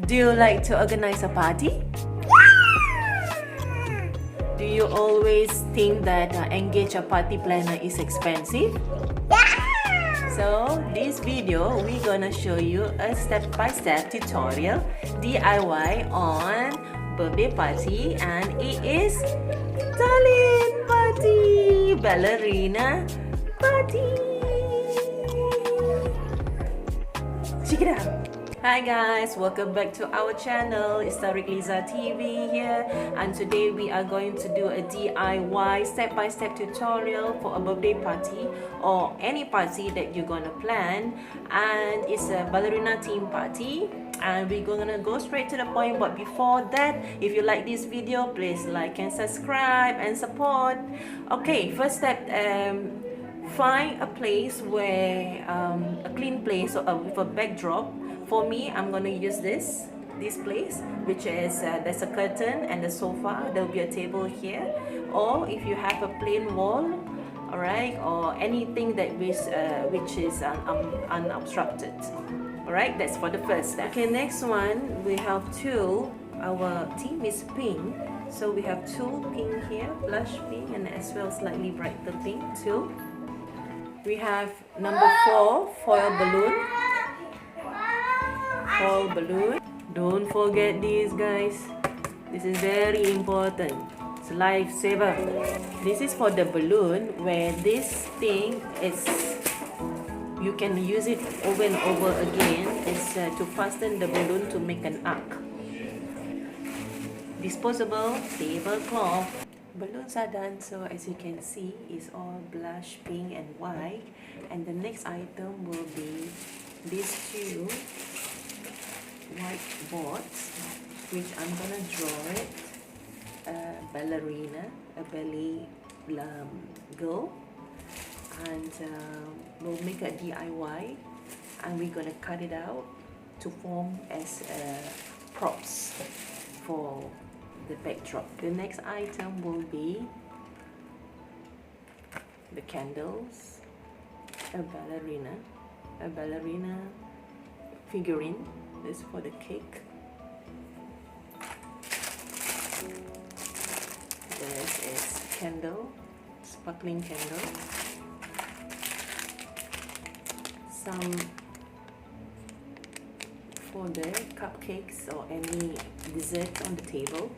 Do you like to organize a party? Do you always think that engage a party planner is expensive? So this video we're gonna show you a step-by-step tutorial DIY on birthday party, and it is Darlene party, ballerina party. Check it out. Hi guys, welcome back to our channel. It's Tarik Liza TV here, and today we are going to do a DIY step-by-step tutorial for a birthday party or any party that you're gonna plan, and it's a ballerina theme party, and we're gonna go straight to the point. But before that, if you like this video, please like and subscribe and support. Okay, first step, find a place where a clean place with a backdrop. For me, I'm gonna use this place, which is there's a curtain and a sofa. There'll be a table here, or if you have a plain wall, all right, or anything that which is unobstructed. All right, that's for the first step. Okay, next one we have two. Our theme is pink, so we have two pink here, blush pink, and as well slightly brighter pink too. We have number 4, foil balloon. Foil balloon. Don't forget this, guys. This is very important. It's a lifesaver. This is for the balloon, where this thing is, you can use it over and over again. It's to fasten the balloon to make an arc. Disposable tablecloth. Balloons are done, so as you can see, it's all blush pink and white. And the next item will be these two white boards, which I'm gonna draw it a ballerina, a ballet girl, and we'll make a DIY, and we're gonna cut it out to form as props for the backdrop. The next item will be the candles, a ballerina figurine. This for the cake. This is candle, sparkling candle. Some for the cupcakes or any dessert on the table.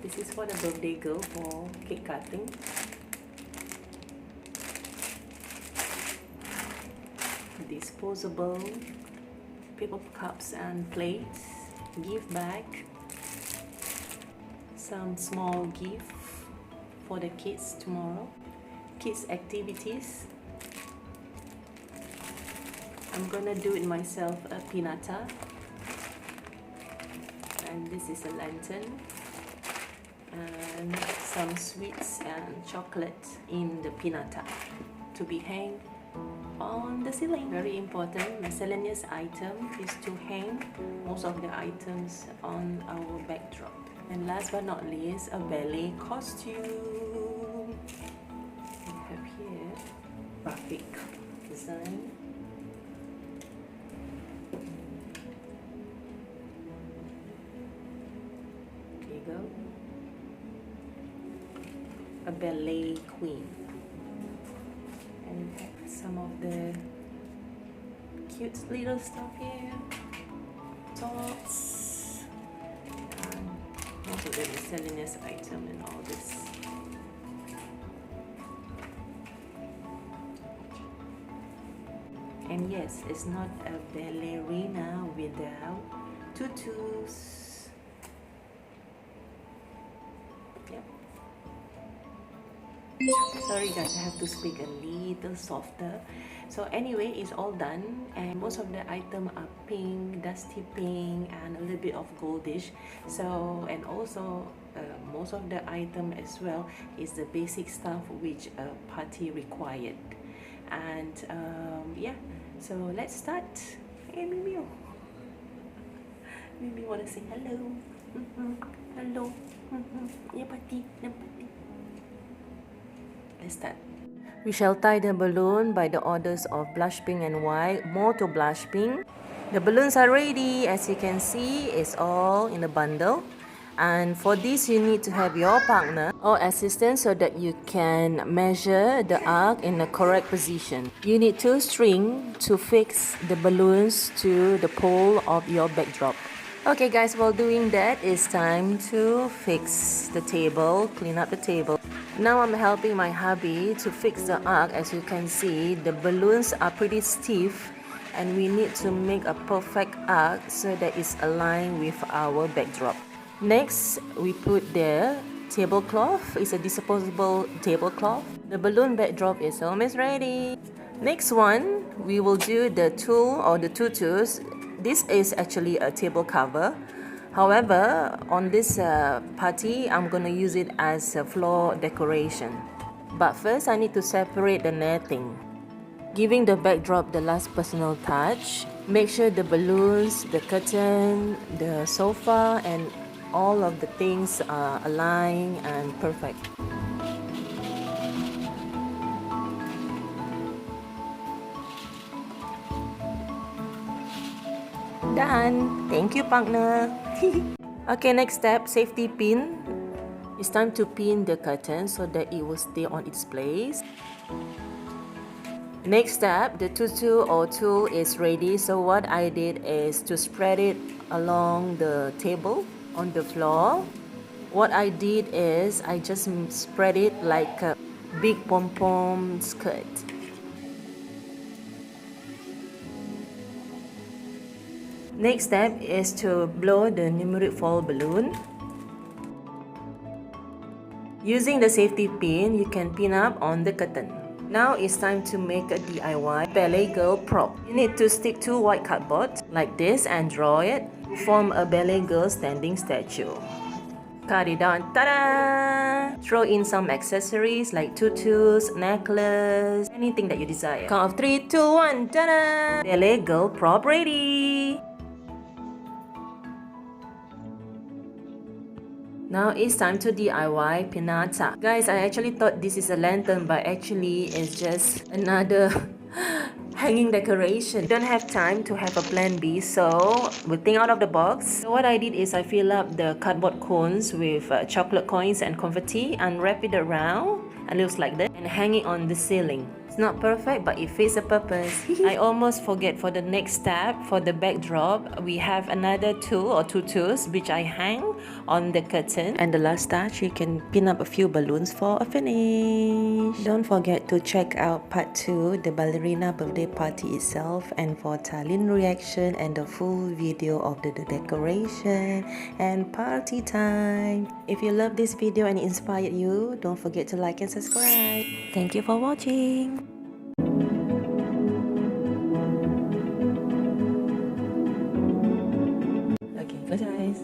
This is for the birthday girl for cake cutting. Disposable paper cups and plates, gift bag, some small gift for the kids tomorrow, kids activities. I'm gonna do it myself, a pinata, and this is a lantern, and some sweets and chocolate in the pinata to be hanged on the ceiling. Very important miscellaneous item is to hang most of the items on our backdrop. And last but not least, a ballet costume. We have here graphic design. There you go. A ballet queen. And some of the cute little stuff here, socks, and most of the miscellaneous item and all this. And yes, it's not a ballerina without tutus. Yep. Sorry guys, I have to speak a little softer. So anyway, it's all done, and most of the items are pink, dusty pink, and a little bit of goldish. So, and also most of the item as well is the basic stuff which a party required. And yeah, so let's start. Hey Mimi, Mimi wanna say hello. Hello. Yeah, party. Let's start. We shall tie the balloon by the orders of blush pink and white, more to blush pink. The balloons are ready. As you can see, it's all in a bundle. And for this, you need to have your partner or assistant so that you can measure the arc in the correct position. You need 2 strings to fix the balloons to the pole of your backdrop. Okay guys, while doing that, it's time to fix the table, clean up the table. Now I'm helping my hubby to fix the arc. As you can see, the balloons are pretty stiff and we need to make a perfect arc so that it's aligned with our backdrop. Next, we put the tablecloth. It's a disposable tablecloth. The balloon backdrop is almost ready. Next one, we will do the tool or the 2 tools. This is actually a table cover. However, on this party, I'm gonna use it as a floor decoration. But first, I need to separate the netting. Giving the backdrop the last personal touch. Make sure the balloons, the curtain, the sofa, and all of the things are aligned and perfect. Done! Thank you, partner! Okay, next step, safety pin. It's time to pin the curtain so that it will stay on its place. Next step, the tutu or tool is ready. So what I did is to spread it along the table on the floor. What I did is I just spread it like a big pom-pom skirt. Next step is to blow the numeric foil balloon. Using the safety pin, you can pin up on the curtain. Now it's time to make a DIY ballet girl prop. You need to stick 2 white cardboard like this and draw it. Form a ballet girl standing statue. Cut it down, ta-da! Throw in some accessories like tutus, necklace, anything that you desire. Count of 3, 2, 1, ta-da! Ballet girl prop ready! Now it's time to DIY pinata. Guys, I actually thought this is a lantern, but actually it's just another hanging decoration. Don't have time to have a plan B, so we'll think out of the box. So what I did is I fill up the cardboard cones with chocolate coins and confetti and wrap it around, and looks like that, and hang it on the ceiling. It's not perfect, but it fits the purpose. I almost forget, for the next step, for the backdrop, we have another tool or 2 tools which I hang on the curtain. And the last touch, you can pin up a few balloons for a finish. Don't forget to check out part 2, the ballerina birthday party itself, and for Tallinn reaction and the full video of the decoration and party time. If you love this video and it inspired you, don't forget to like and subscribe. Thank you for watching. Okay, close your eyes.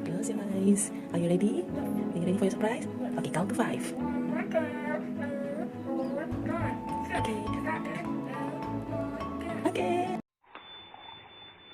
Close your eyes. Are you ready? Are you ready for your surprise? Okay, count to 5. Okay.